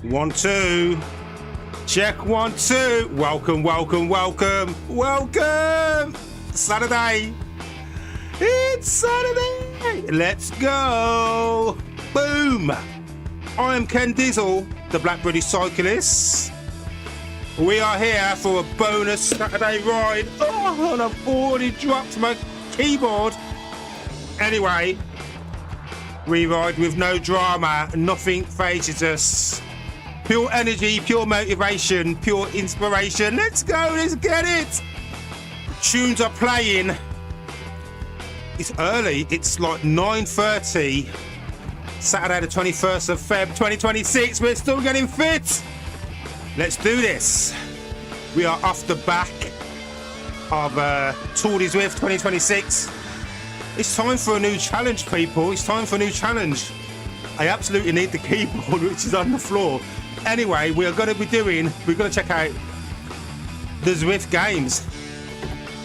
1, 2. Check 1, 2. Welcome, welcome, welcome, welcome. Saturday. It's Saturday. Let's go. Boom. I am Ken Dizzle, the Black British Cyclist. We are here for a bonus Saturday ride. Oh, and I've already dropped my keyboard. Anyway, we ride with no drama. Nothing phases us. Pure energy, pure motivation, pure inspiration. Let's go, let's get it. Tunes are playing. It's early. It's like 9:30. Saturday the 21st of Feb 2026. We're still getting fit. Let's do this. We are off the back of Tour de Zwift 2026. It's time for a new challenge, people. It's time for a new challenge. I absolutely need the keyboard, which is on the floor. Anyway, we're going to check out the Zwift Games.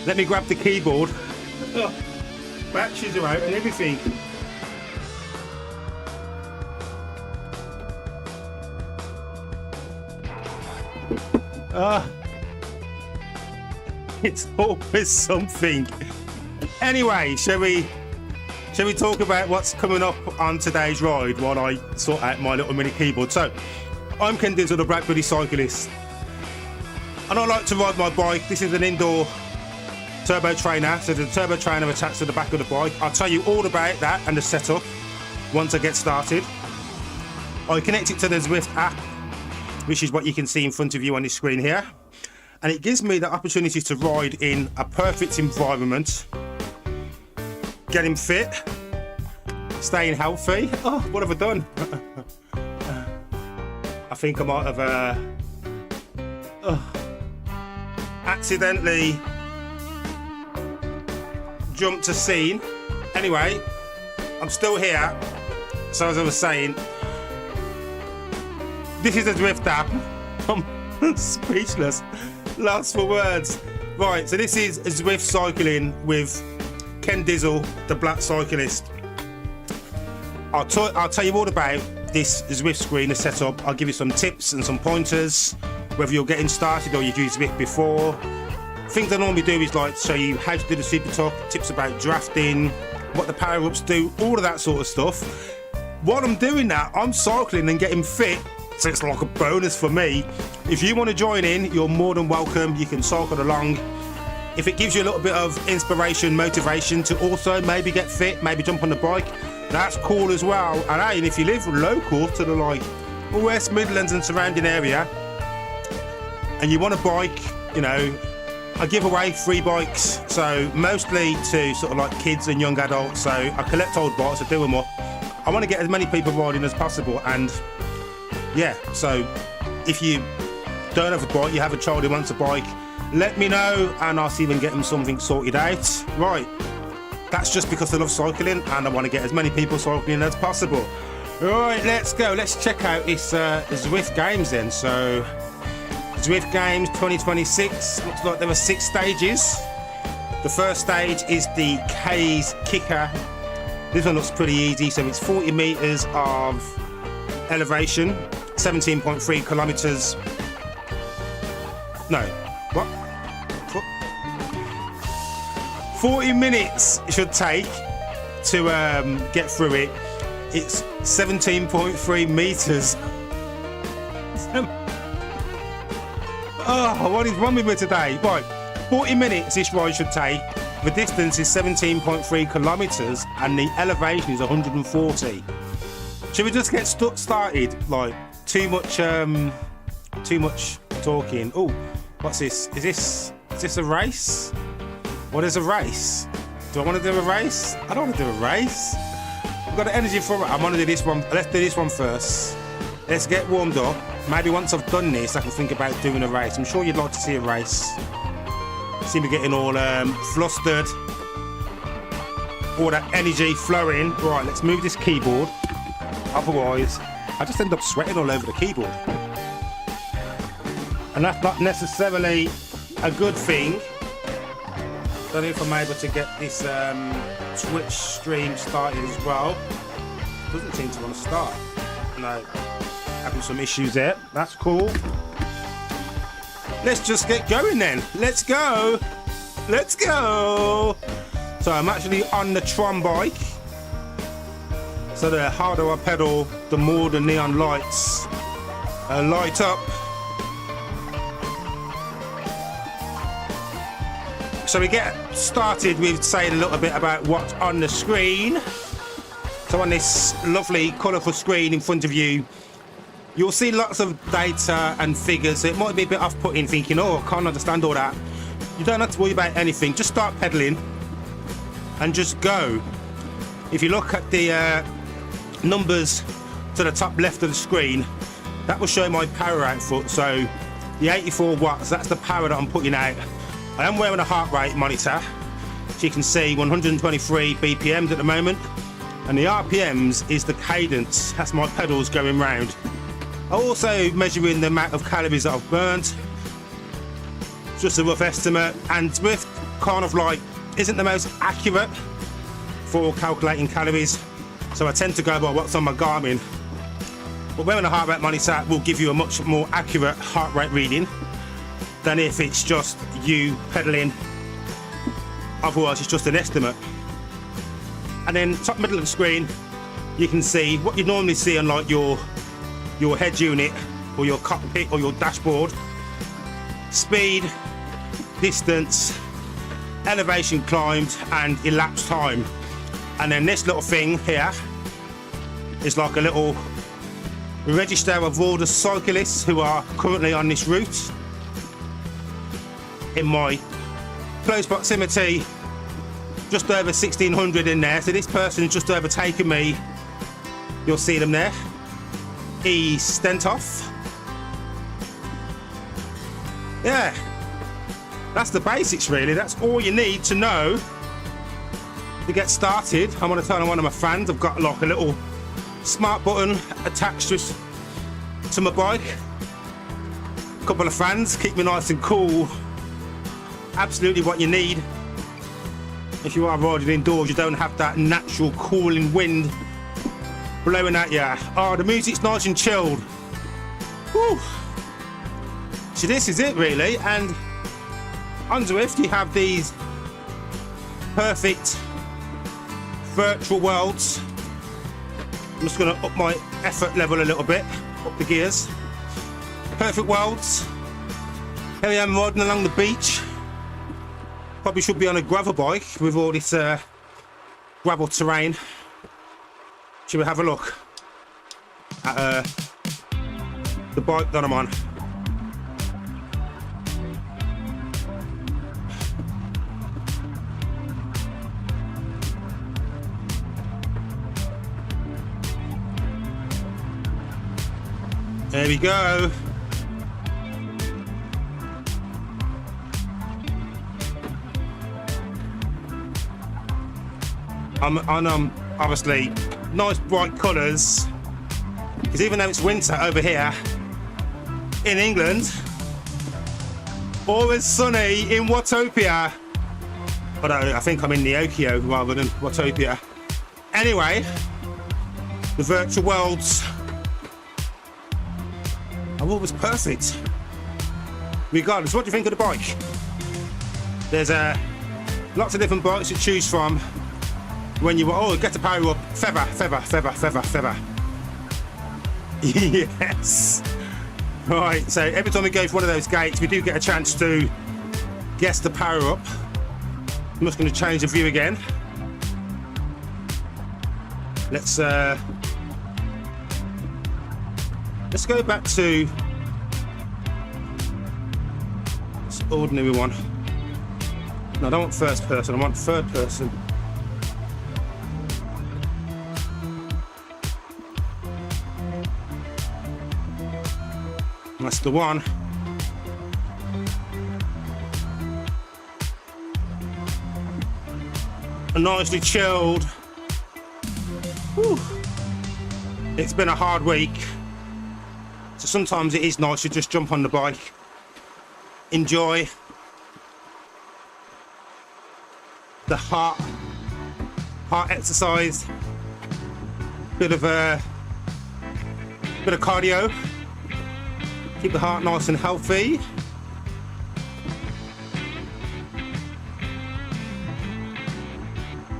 Let me grab the keyboard. Oh, batteries are out and everything. It's always something. Anyway, shall we talk about what's coming up on today's ride while I sort out my little mini keyboard? So, I'm Ken Dizzle, the Black British Cyclist, and I like to ride my bike. This is an indoor turbo trainer, so the turbo trainer attached to the back of the bike. I'll tell you all about that and the setup once I get started. I connect it to the Zwift app, which is what you can see in front of you on this screen here, and it gives me the opportunity to ride in a perfect environment, getting fit, staying healthy. Oh, what have I done? I think I might have accidentally jumped a scene. Anyway, I'm still here. So as I was saying, this is a Zwift app. I'm speechless, lost for words. Right, so this is Zwift Cycling with Ken Dizzle, the Black Cyclist. I'll tell you all about this Zwift screen, the setup. I'll give you some tips and some pointers, whether you're getting started or you've used Zwift before. Things I normally do is like show you how to do the super talk, tips about drafting, what the Powerups do, all of that sort of stuff. While I'm doing that, I'm cycling and getting fit, so it's like a bonus for me. If you want to join in, you're more than welcome. You can cycle along. If it gives you a little bit of inspiration, motivation to also maybe get fit, maybe jump on the bike, that's cool as well. And hey, and if you live local to the like West Midlands and surrounding area, and you want a bike, you know, I give away free bikes, so mostly to sort of like kids and young adults. So I collect old bikes, I do them up. I want to get as many people riding as possible, and yeah, so if you don't have a bike, you have a child who wants a bike, let me know and I'll see if I can get them something sorted out. Right, that's just because I love cycling and I want to get as many people cycling as possible. Right, let's go. Let's check out this Zwift Games then. So, Zwift Games 2026. Looks like there are 6 stages. The first stage is the Kaze Kicker. This one looks pretty easy. So it's 40 meters of elevation, 17.3 kilometers. No, what? 40 minutes it should take to get through it. It's 17.3 meters. Oh, what is wrong with me today? Right, 40 minutes this ride should take. The distance is 17.3 kilometers and the elevation is 140. Should we just get started? Like, too much talking. Oh, what's this? Is this a race? What is a race? Do I want to do a race? I don't want to do a race. I've got the energy for it. I want to do this one. Let's do this one first. Let's get warmed up. Maybe once I've done this, I can think about doing a race. I'm sure you'd like to see a race. See me getting all flustered. All that energy flowing. Right, let's move this keyboard. Otherwise, I just end up sweating all over the keyboard. And that's not necessarily a good thing. Don't know if I'm able to get this Twitch stream started as well. Doesn't seem to want to start. No. Having some issues there. That's cool. Let's just get going then. Let's go. Let's go. So I'm actually on the Tron bike. So the harder I pedal, the more the neon lights light up. So we get started with saying a little bit about what's on the screen. So on this lovely colourful screen in front of you, you'll see lots of data and figures. So it might be a bit off-putting, thinking, oh, I can't understand all that. You don't have to worry about anything. Just start pedaling and just go. If you look at the numbers to the top left of the screen, that will show my power output. So the 84 watts, that's the power that I'm putting out. I am wearing a heart rate monitor, so you can see 123 BPMs at the moment, and the RPMs is the cadence. That's my pedals going round. I'm also measuring the amount of calories that I've burnt. Just a rough estimate, and Zwift kind of like isn't the most accurate for calculating calories, so I tend to go by what's on my Garmin. But wearing a heart rate monitor will give you a much more accurate heart rate reading than if it's just you pedaling. Otherwise it's just an estimate. And then top middle of the screen, you can see what you normally see on like your head unit or your cockpit or your dashboard: speed, distance, elevation climbed, and elapsed time. And then this little thing here is like a little register of all the cyclists who are currently on this route. In my close proximity, just over 1,600 in there. So this person's just overtaken me. You'll see them there. He's Stentoff. Yeah, that's the basics really. That's all you need to know to get started. I'm going to turn on one of my fans. I've got like a little smart button attached to my bike. A couple of fans, keep me nice and cool. Absolutely what you need. If you are riding indoors, you don't have that natural cooling wind blowing at you. Oh, the music's nice and chilled. Whew. So this is it really, and on Zwift you have these perfect virtual worlds. I'm just going to up my effort level a little bit, up the gears. Perfect worlds. Here I am riding along the beach. Probably should be on a gravel bike with all this gravel terrain. Should we have a look at the bike that I'm on? There we go. I'm on obviously nice bright colours, because even though it's winter over here in England, always sunny in Watopia. Although I think I'm in Neokio rather than Watopia. Anyway, the virtual worlds are always perfect. Regardless, what do you think of the bike? There's lots of different bikes to choose from. When you get the power up, feather. Yes. Right, so every time we go for one of those gates, we do get a chance to guess the power up. I'm just going to change the view again. Let's go back to this ordinary one. No, I don't want first person, I want third person. That's the one. Nicely chilled. Whew. It's been a hard week, so sometimes it is nice to just jump on the bike, enjoy the heart exercise, bit of Bit of cardio. Keep the heart nice and healthy.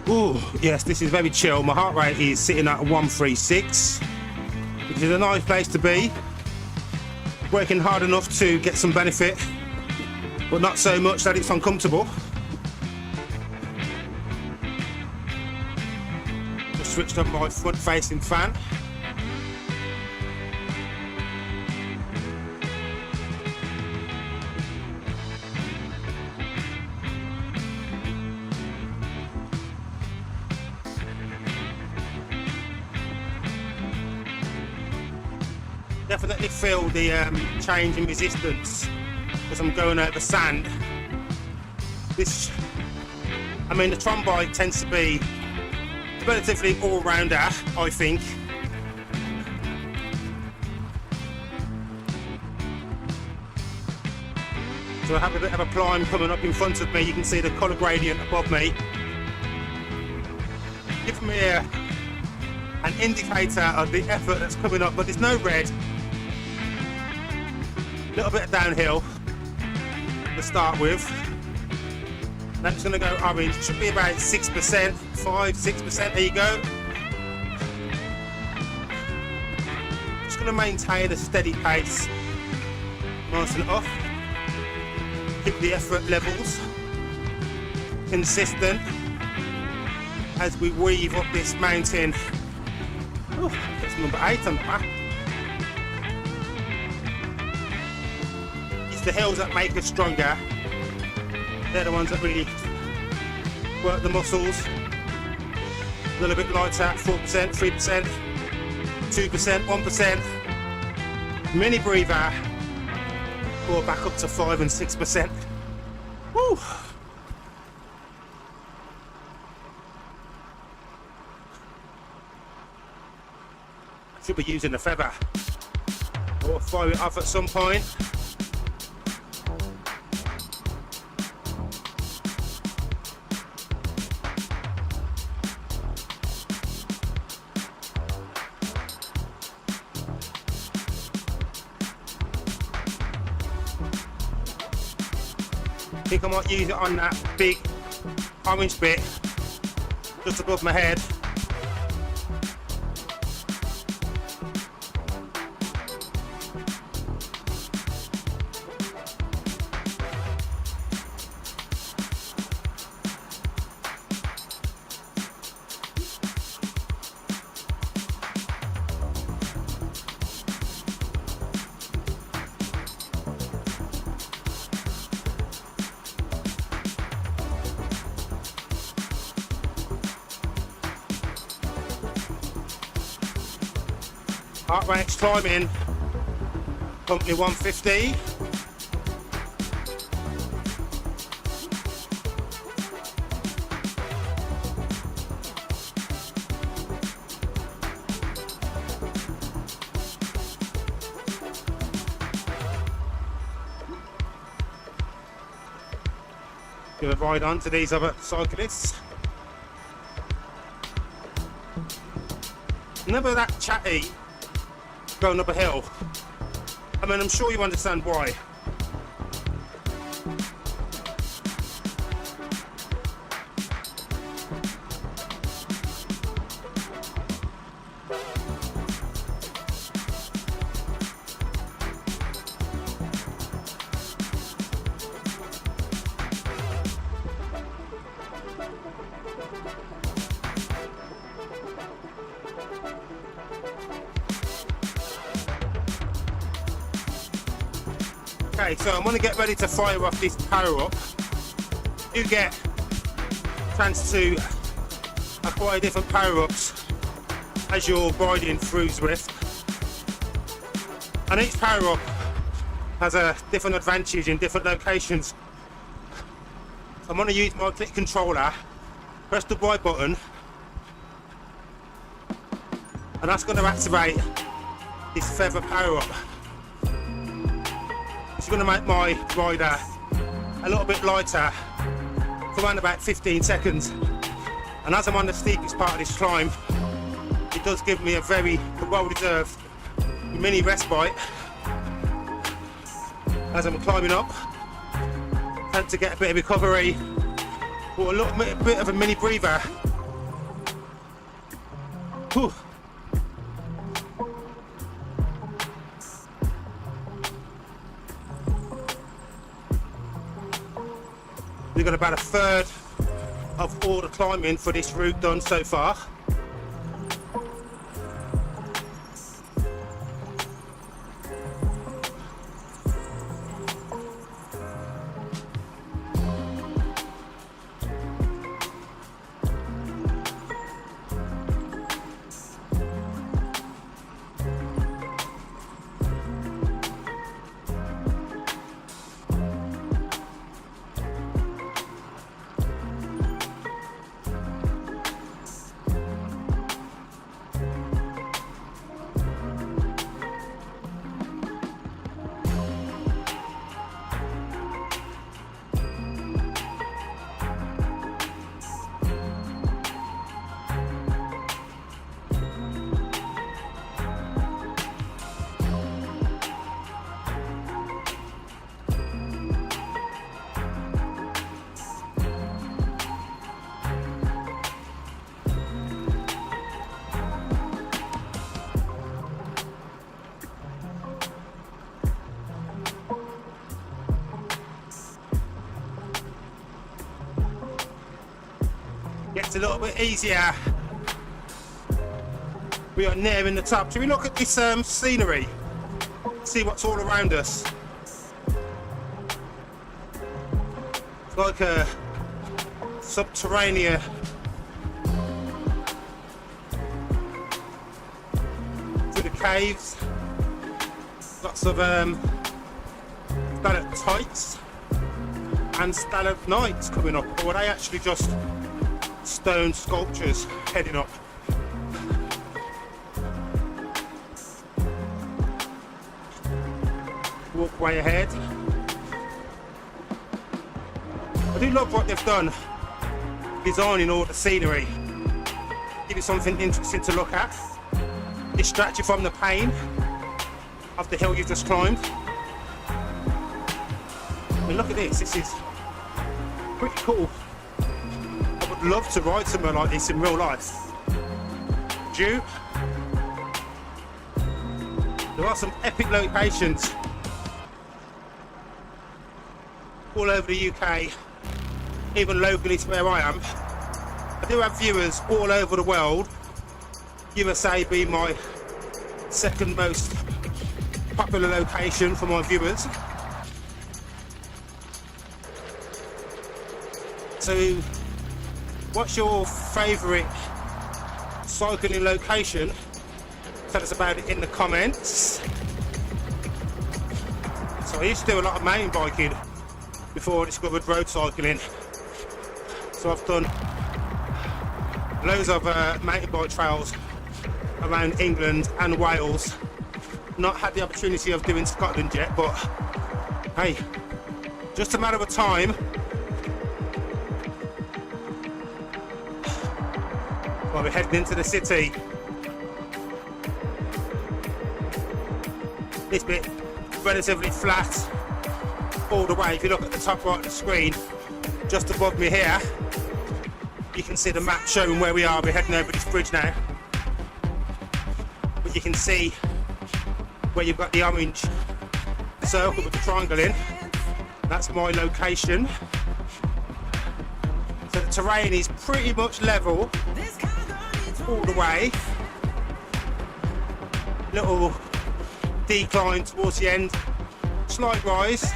Ooh, yes, this is very chill. My heart rate is sitting at 136, which is a nice place to be. Working hard enough to get some benefit, but not so much that it's uncomfortable. Just switched on my front-facing fan. Definitely feel the change in resistance as I'm going over sand. I mean, the Tron bike tends to be relatively all-rounder, I think. So I have a bit of a climb coming up in front of me. You can see the colour gradient above me, giving me an indicator of the effort that's coming up, but there's no red. A little bit of downhill to start with. Then it's going to go orange. It should be about 6%, 5-6%. There you go. Just going to maintain a steady pace, nice and off. Keep the effort levels consistent as we weave up this mountain. Oh, that's number 8 on the map. It's the hills that make us stronger. They're the ones that really work the muscles. A little bit lighter, 4%, 3%, 2%, 1%. Mini breather, or back up to 5 and 6%. Woo! Should be using the feather or fire it off at some point. I think I might use it on that big orange bit just above my head. Heart rate's climbing, company 150. Give a ride on to these other cyclists. Never that chatty going up a hill. I mean, I'm sure you understand why. Okay, so I'm going to get ready to fire off this power up. You get a chance to acquire different power ups as you're riding through Zwift, and each power up has a different advantage in different locations. So I'm going to use my click controller, press the Y button, and that's going to activate this feather power up. It's going to make my rider a little bit lighter for around about 15 seconds. And as I'm on the steepest part of this climb, it does give me a very well-deserved mini respite as I'm climbing up. Had to get a bit of recovery, or a little bit of a mini breather. Whew. We've got about a third of all the climbing for this route done so far. Gets a little bit easier. We are nearing the top. Should we look at this scenery? See what's all around us. It's like a subterranean through the caves. Lots of stalactites and stalagmites coming up. Or are they actually just stone sculptures heading up? Walkway ahead. I do love what they've done, designing all the scenery. Give you something interesting to look at, distract you from the pain of the hill you've just climbed. I mean, look at this, this is pretty cool. Love to ride somewhere like this in real life. There are some epic locations all over the UK, even locally to where I am. I do have viewers all over the world, USA being my second most popular location for my viewers. So what's your favourite cycling location? Tell us about it in the comments. So I used to do a lot of mountain biking before I discovered road cycling. So I've done loads of mountain bike trails around England and Wales. Not had the opportunity of doing Scotland yet, but hey, just a matter of time. Well, we're heading into the city. This bit relatively flat all the way. If you look at the top right of the screen, just above me here, you can see the map showing where we are. We're heading over this bridge now. But you can see where you've got the orange circle with the triangle in. That's my location. So the terrain is pretty much level all the way. Little decline towards the end, slight rise,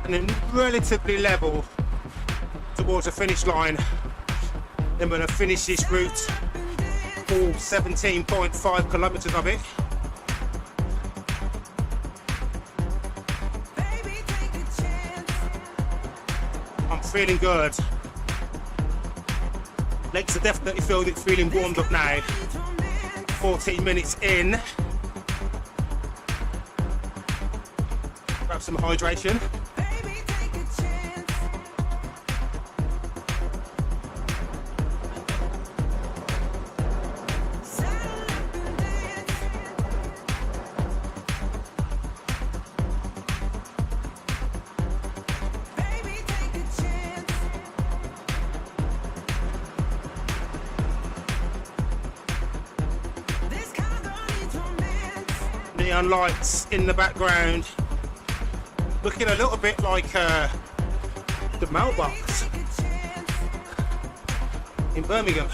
and then relatively level towards the finish line. Then we're going to finish this route, all 17.5 kilometres of it. I'm feeling good. Legs are definitely feeling warmed up now. 14 minutes in. Grab some hydration. neon lights in the background, looking a little bit like the mailbox in Birmingham.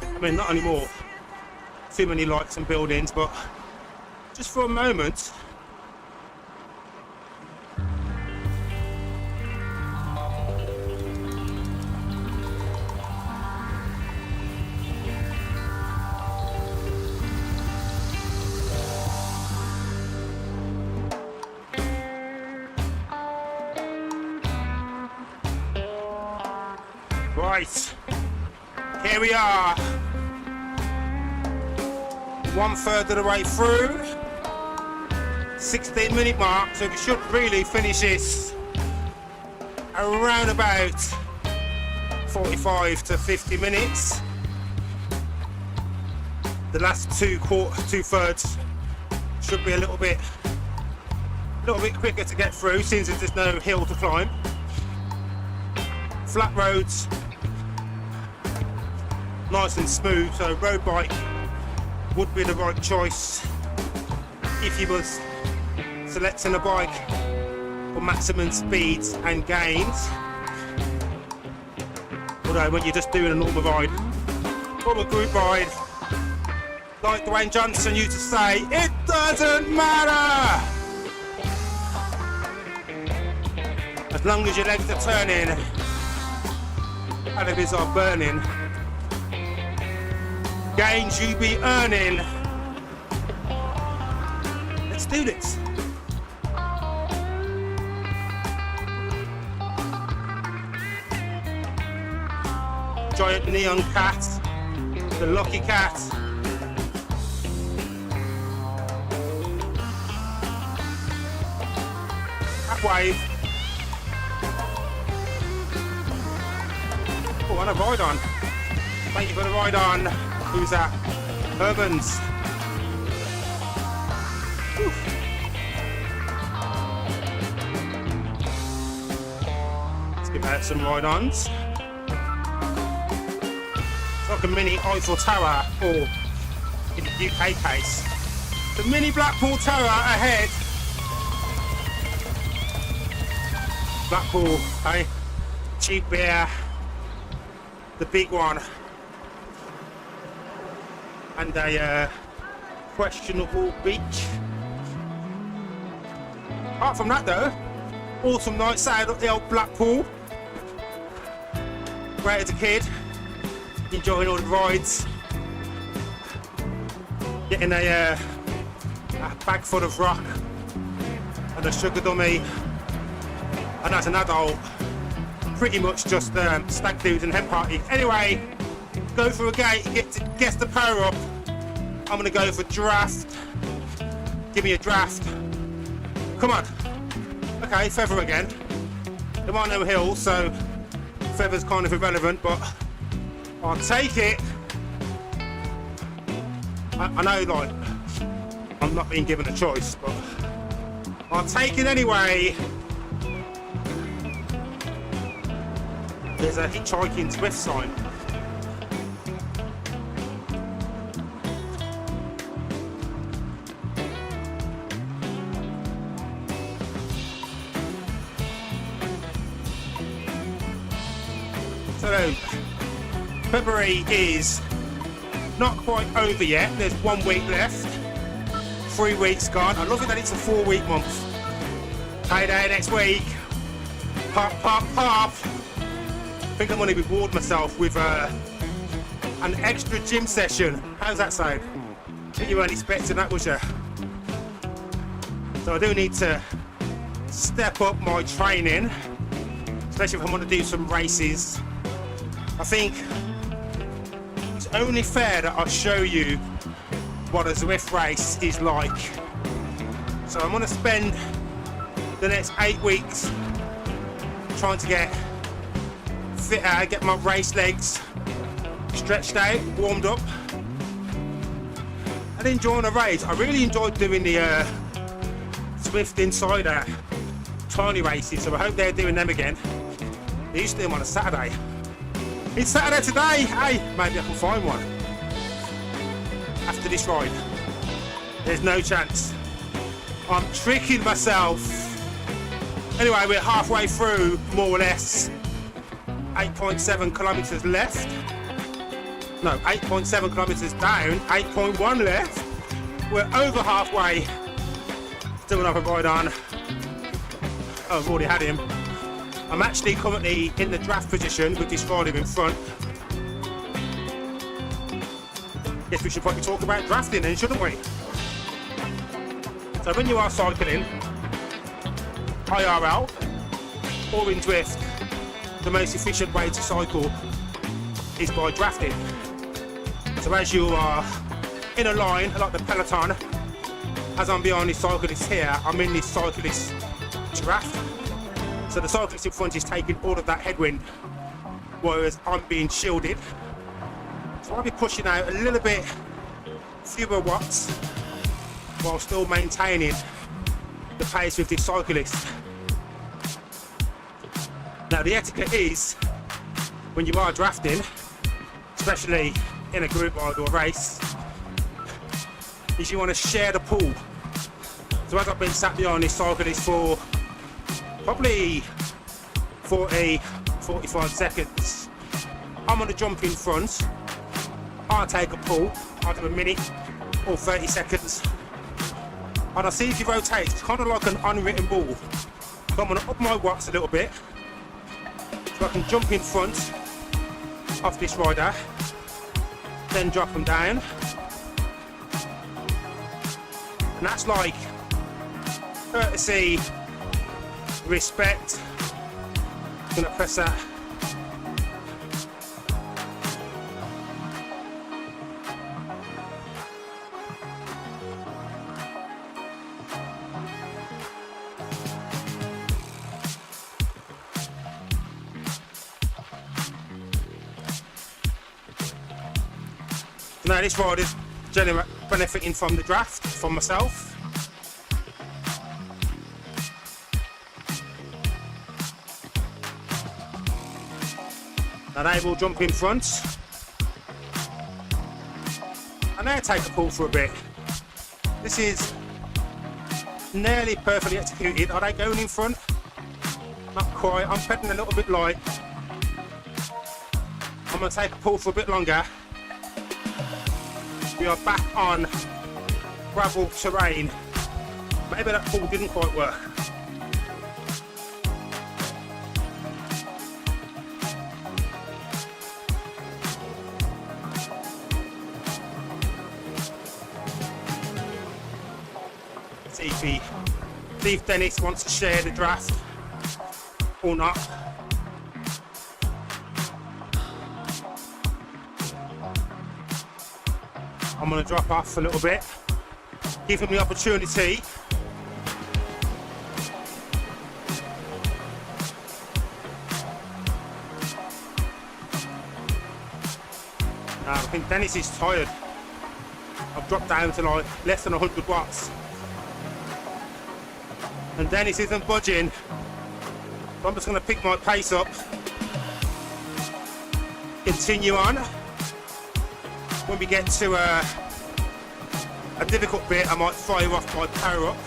I mean, not anymore, too many lights and buildings, but just for a moment. Right, here we are, 1/3 of the way through, 16-minute mark, so we should really finish this around about 45 to 50 minutes. The last two-thirds should be a little bit quicker to get through since there's no hill to climb. Flat roads, nice and smooth, so road bike would be the right choice if you was selecting a bike for maximum speeds and gains. Although when you're just doing a normal ride or a group ride, like Dwayne Johnson used to say, it doesn't matter as long as your legs are turning and if it's are burning. Gains you be earning. Let's do this. Giant neon cat, the lucky cat. Cat wave. Oh, and a ride on. Thank you for the ride on. Who's that? Urbans. Whew. Let's give out some ride-ons. It's like a mini Eiffel Tower, or in the UK case, the mini Blackpool Tower ahead. Blackpool, hey? Cheap beer. The big one. And a questionable beach. Apart from that though, awesome nights out at the old Blackpool. Great as a kid, enjoying all the rides. Getting a bag full of rock and a sugar dummy. And as an adult, pretty much just stag dudes and hen party. Anyway, go through a gate, gets the power up. I'm gonna go for draft. Give me a draft. Come on. Okay, feather again. There are no hills, so feather's kind of irrelevant, but I'll take it. I know, like, I'm not being given a choice, but I'll take it anyway. There's a hitchhiking Zwift sign. So, February is not quite over yet. There's 1 week left. 3 weeks gone. I love it that it's a 4-week month. Payday next week. Pop, pop, pop. I think I'm going to reward myself with an extra gym session. How's that sound? I think you weren't expecting that, was you? So I do need to step up my training, especially if I want to do some races. I think it's only fair that I show you what a Zwift race is like. So I'm going to spend the next 8 weeks trying to get fitter, get my race legs stretched out, warmed up, and enjoying a race. I really enjoyed doing the Zwift Insider tiny races, so I hope they're doing them again. They used to do them on a Saturday. It's Saturday today. Hey, maybe I can find one. after this ride. There's no chance. I'm tricking myself. Anyway, we're halfway through, more or less. 8.7 kilometers left. No, 8.7 kilometers down, 8.1 left. We're over halfway. Still another ride on. Oh, I've already had him. I'm actually currently in the draft position with this rider in front. Guess we should probably talk about drafting then, shouldn't we? So when you are cycling, IRL or in Zwift, the most efficient way to cycle is by drafting. So as you are in a line, like the peloton, as I'm behind this cyclist here, I'm in this cyclist draft. So the cyclist in front is taking all of that headwind, whereas I'm being shielded. So I'll be pushing out a little bit fewer watts while still maintaining the pace with this cyclist. Now the etiquette is, when you are drafting, especially in a group ride or a race, is you want to share the pool. So as I've been sat behind this cyclist for probably 40-45 seconds, I'm going to jump in front, I'll take a pull, I'll do a minute or 30 seconds, and I'll see if he rotates. It's kind of like an unwritten ball. So I'm going to up my watts a little bit, so I can jump in front of this rider, then drop them down. And that's like courtesy, respect. I'm gonna press that. Now this ride is generally benefiting from the draft, from myself. And they will jump in front. And they take a pull for a bit. This is nearly perfectly executed. Are they going in front? Not quite. I'm pedaling a little bit light. I'm going to take a pull for a bit longer. We are back on gravel terrain. Maybe that pull didn't quite work. See if Dennis wants to share the draft or not. I'm going to drop off a little bit, give him the opportunity. I think Dennis is tired. I've dropped down to like less than 100 watts. And Dennis isn't budging. So I'm just going to pick my pace up, continue on. When we get to a difficult bit, I might fire off my power up.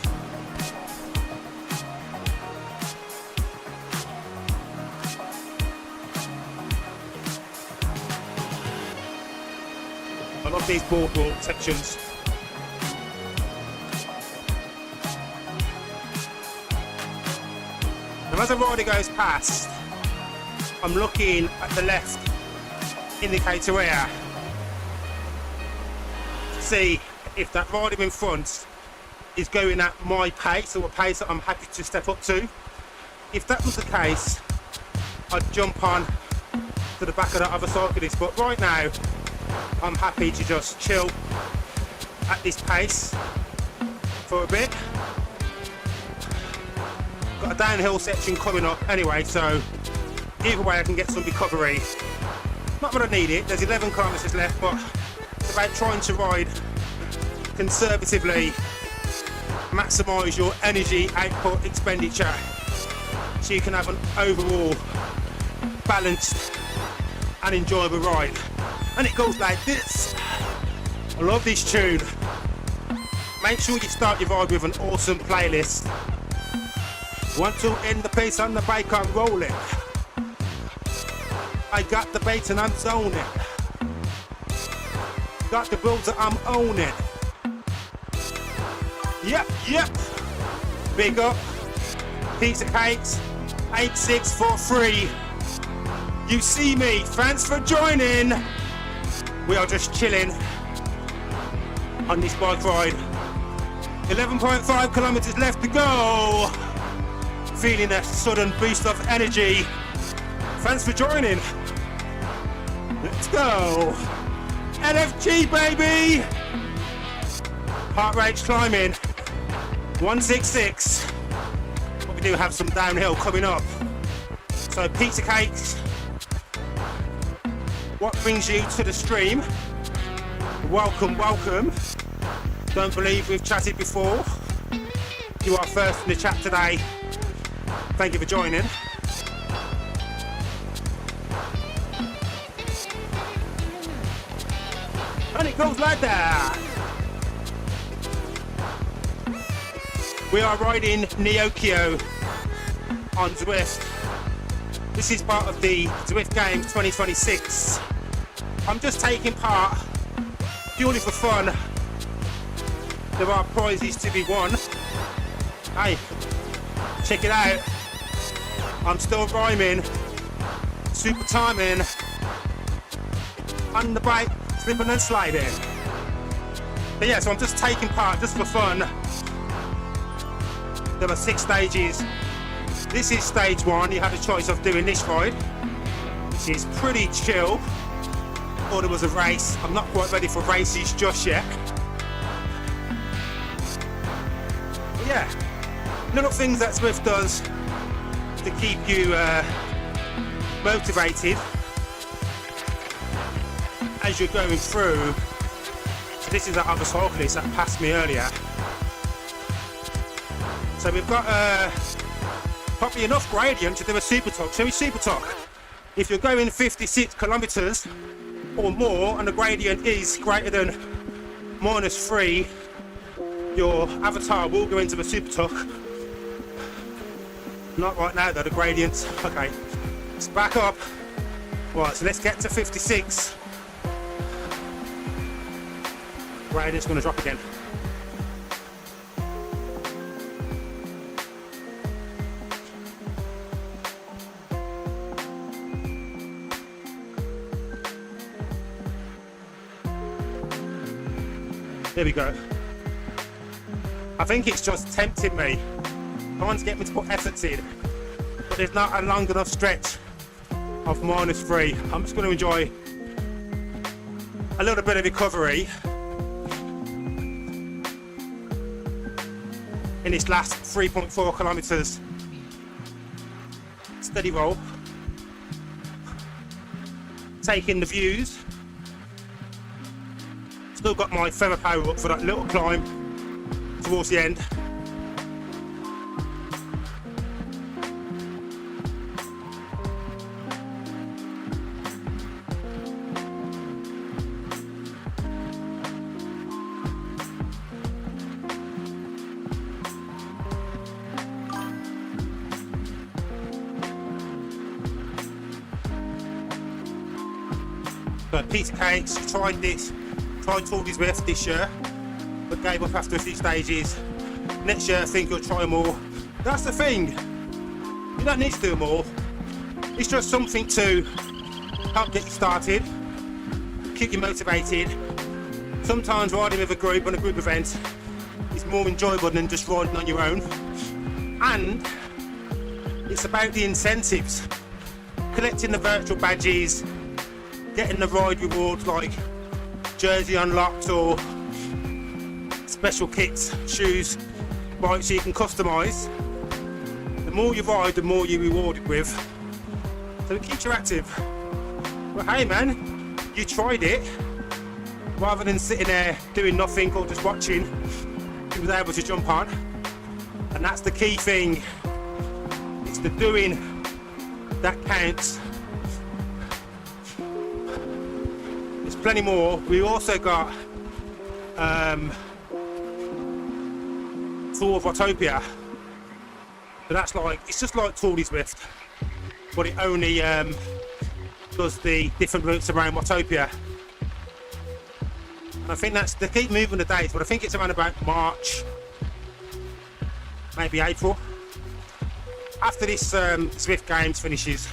I love these boardwalk sections. And as a rider goes past, I'm looking at the left indicator here to see if that rider in front is going at my pace or a pace that I'm happy to step up to. If that was the case, I'd jump on to the back of that other cyclist, but right now I'm happy to just chill at this pace for a bit. Got a downhill section coming up anyway, so either way I can get some recovery. Not that I need it, there's 11 kilometres left, but it's about trying to ride conservatively, maximise your energy output expenditure so you can have an overall balanced and enjoyable ride. And it goes like this. I love this tune. Make sure you start your ride with an awesome playlist. Want to end the pace on the bike, I'm rolling. I got the bait and I'm zoning. Got the builder, I'm owning. Yep. Big up. Pizza Cakes, 8643. You see me, thanks for joining. We are just chilling on this bike ride. 11.5 kilometers left to go. Feeling a sudden boost of energy. Thanks for joining. Let's go. LFG, baby. Heart rate's climbing. 166. But we do have some downhill coming up. So Pizza Cakes, what brings you to the stream? Welcome. Don't believe we've chatted before. You are first in the chat today. Thank you for joining. And it goes like that. We are riding Neokio on Zwift. This is part of the Zwift Games 2026. I'm just taking part purely for fun. There are prizes to be won. Hey, check it out. I'm still rhyming, super timing, on the bike, slipping and sliding. But yeah, so I'm just taking part just for fun. There are 6 stages. This is stage 1. You had a choice of doing this ride, which is pretty chill. Or there was a race. I'm not quite ready for races just yet. But yeah, little things that Zwift does to keep you motivated as you're going through. So this is that other cyclist that passed me earlier. So we've got probably enough gradient to do a super tuck. Shall we super tuck? If you're going 56 kilometers or more and the gradient is greater than -3, your avatar will go into the super tuck. Not right now though, the gradients. Okay, let's back up. Right, so let's get to 56. Gradient's gonna drop again. There we go. I think it's just tempting me, trying to get me to put efforts in, but there's not a long enough stretch of -3. I'm just going to enjoy a little bit of recovery in this last 3.4 kilometers. Steady roll. Taking the views. Still got my feather power up for that little climb towards the end. So Pizza Cakes, tried Tour de Zwift this year, but gave up after a few stages. Next year I think you'll try more. That's the thing, you don't need to do more. It's just something to help get you started, keep you motivated. Sometimes riding with a group on a group event is more enjoyable than just riding on your own. And it's about the incentives, collecting the virtual badges, getting the ride rewards like jersey unlocked or special kits, shoes, bikes you can customise. The more you ride, the more you're rewarded with. So it keeps you active. But hey man, you tried it. Rather than sitting there doing nothing or just watching, you was able to jump on. And that's the key thing. It's the doing that counts. There's plenty more. We also got Tour of Watopia. So that's like, it's just like Tour de Zwift, but it only does the different routes around Watopia. I think they keep moving the dates, but I think it's around about March, maybe April, after this Zwift Games finishes.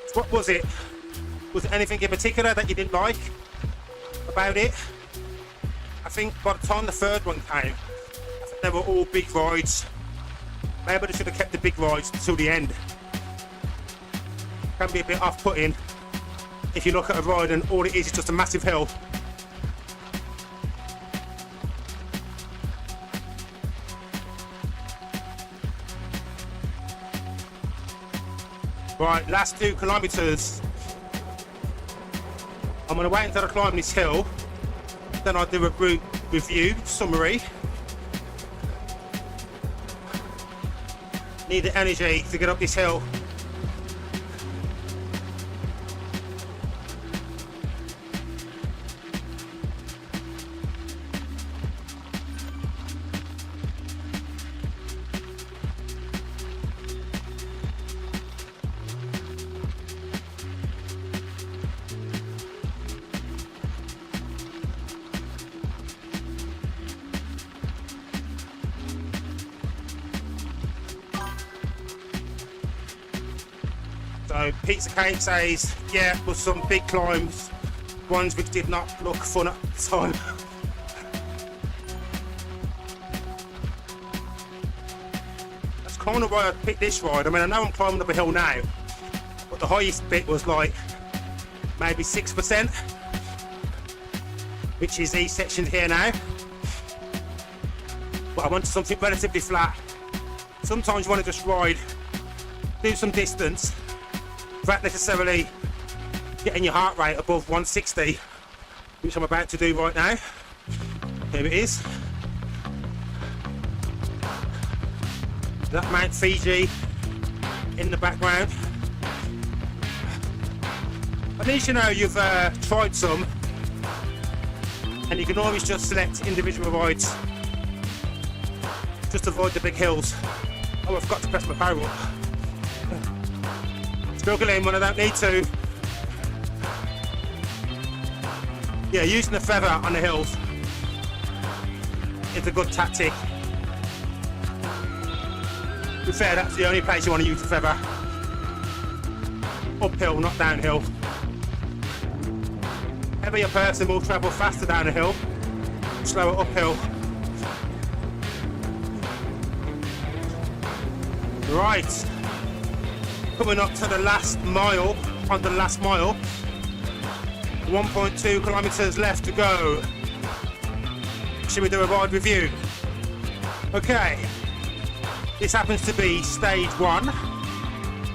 So what was it? Was there anything in particular that you didn't like about it? I think by the time the third one came, I think they were all big rides. Maybe they should have kept the big rides until the end. Can be a bit off-putting if you look at a ride and all it is just a massive hill. Right, last 2 kilometres. I'm going to wait until I climb this hill, then I'll do a route review, summary. Need the energy to get up this hill. So Pizza Cake says, yeah, with some big climbs, ones which did not look fun at the time. That's kind of why I picked this ride. I mean, I know I'm climbing up a hill now, but the highest bit was like maybe 6%, which is these sections here now. But I wanted something relatively flat. Sometimes you want to just ride, do some distance, without necessarily getting your heart rate above 160, which I'm about to do right now. Here it is. That Mount Fiji in the background. At least you know you've tried some, and you can always just select individual rides. Just avoid the big hills. Oh, I forgot to press my power up. Struggling when I don't need to. Yeah, using the feather on the hills is a good tactic. To be fair, that's the only place you want to use the feather. Uphill, not downhill. Heavier person will travel faster down a hill, slower uphill. Right. Coming up to the last mile, on the last mile. 1.2 kilometres left to go. Should we do a ride review? Okay. This happens to be stage 1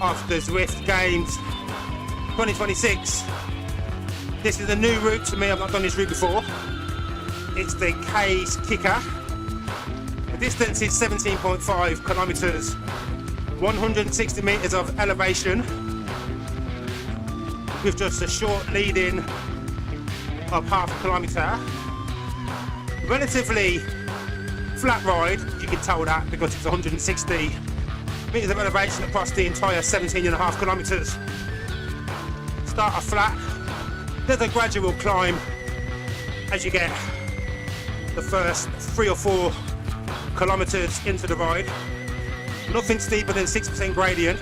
of the Zwift Games 2026. This is a new route to me, I've not done this route before. It's the Kaze Kicker. The distance is 17.5 kilometres. 160 metres of elevation with just a short lead-in of half a kilometre. Relatively flat ride, you can tell that because it's 160 metres of elevation across the entire 17.5 kilometres. Start off flat, there's a gradual climb as you get the first 3 or 4 kilometres into the ride. Nothing steeper than 6% gradient,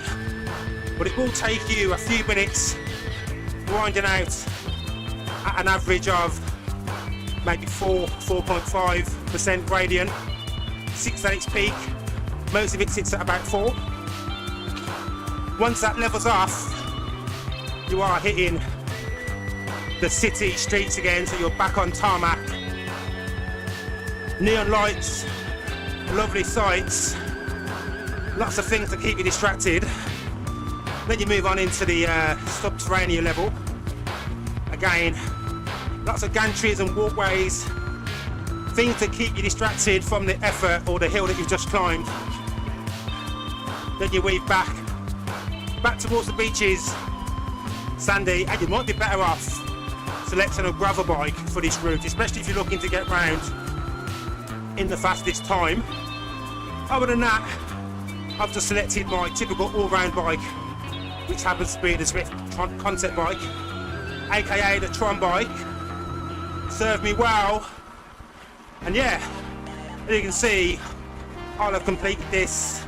but it will take you a few minutes winding out at an average of maybe 4.5% gradient, 6 at its peak. Most of it sits at about 4. Once that levels off, you are hitting the city streets again, so you're back on tarmac. Neon lights, lovely sights. Lots of things to keep you distracted. Then you move on into the subterranean level. Again, lots of gantries and walkways. Things to keep you distracted from the effort or the hill that you've just climbed. Then you weave back towards the beaches. sandy, and you might be better off selecting a gravel bike for this route, especially if you're looking to get round in the fastest time. Other than that, I've just selected my typical all-round bike, which happens to be the Zwift concept bike, aka the Tron bike. Served me well, and yeah, as you can see, I'll have completed this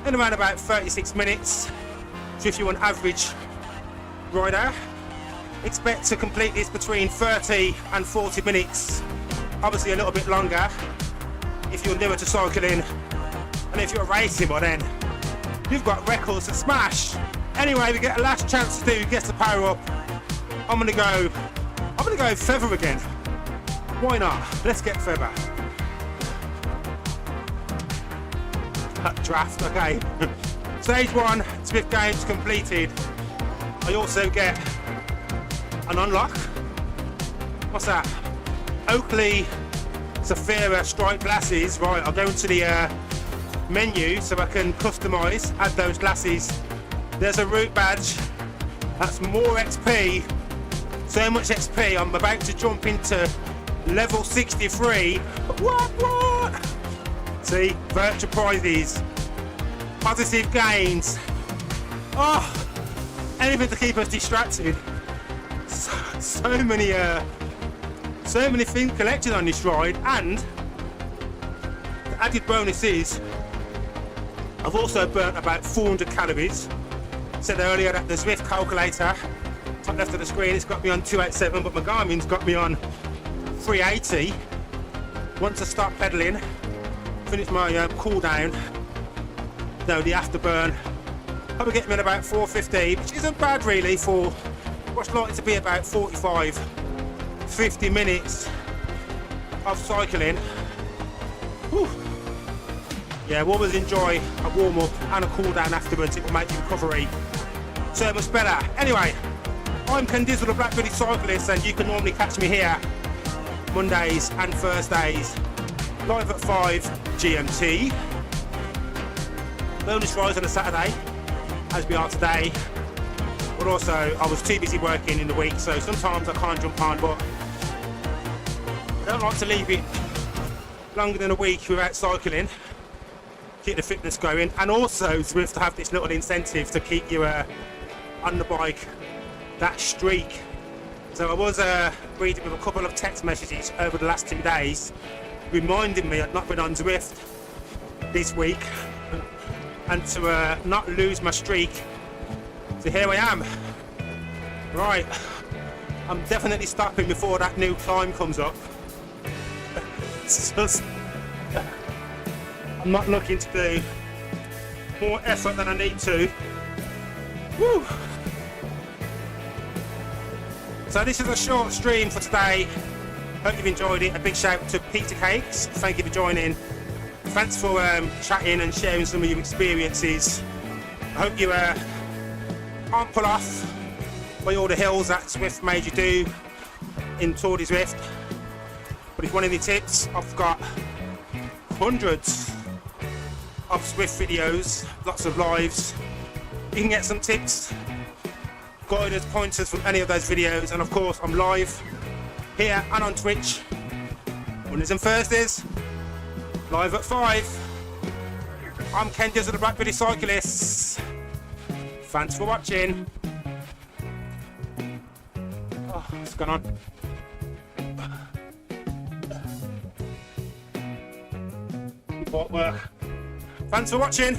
in around about 36 minutes. So if you're an average rider, expect to complete this between 30 and 40 minutes. Obviously a little bit longer if you're newer to cycling, and if you're racing, well then you've got records to smash. Anyway, we get a last chance to do guess the power up. I'm gonna go feather again. Why not? Let's get feather. Draft, okay. Stage 1, Zwift Games completed. I also get an unlock. What's that? Oakley Zafira striped glasses. Right, I'll go into the menu so I can customise, add those glasses. There's a route badge. That's more XP. So much XP. I'm about to jump into level 63. What? See, virtual prizes, positive gains. Oh, anything to keep us distracted. So many things collected on this ride, and the added bonus is I've also burnt about 400 calories. Said earlier that the Zwift calculator, top left of the screen, it's got me on 287, but my Garmin's got me on 380. Once I start pedaling, finish my cool down, the afterburn, probably get me in about 450, which isn't bad really for what's likely to be about 45-50 minutes of cycling. Whew. Yeah, we'll always enjoy a warm up and a cool down afterwards. It will make the recovery so much better. Anyway, I'm Ken Dizzle, the Black Cyclist, and you can normally catch me here Mondays and Thursdays, live at 5 GMT. Bonus rides on a Saturday, as we are today. But also, I was too busy working in the week, so sometimes I can't jump on, but I don't like to leave it longer than a week without cycling. Keep the fitness going, and also Zwift have this little incentive to keep you on the bike, that streak. So I was reading with a couple of text messages over the last 2 days, reminding me I'd not been on Zwift this week and to not lose my streak. So here I am. Right, I'm definitely stopping before that new climb comes up. It's just, I'm not looking to do more effort than I need to. Woo. So this is a short stream for today. Hope you've enjoyed it. A big shout out to Peter Cakes. Thank you for joining. Thanks for chatting and sharing some of your experiences. I hope you can't pull off by all the hills that Zwift made you do in Tour de Zwift. But if you want any tips, I've got hundreds of Zwift videos, lots of lives. You can get some tips, guidance, pointers from any of those videos, and of course I'm live here and on Twitch Mondays and Thursdays, live at 5. I'm Ken Dizzle, the Black Cyclist. Thanks for watching. Oh, what's going on? Report work. Thanks for watching.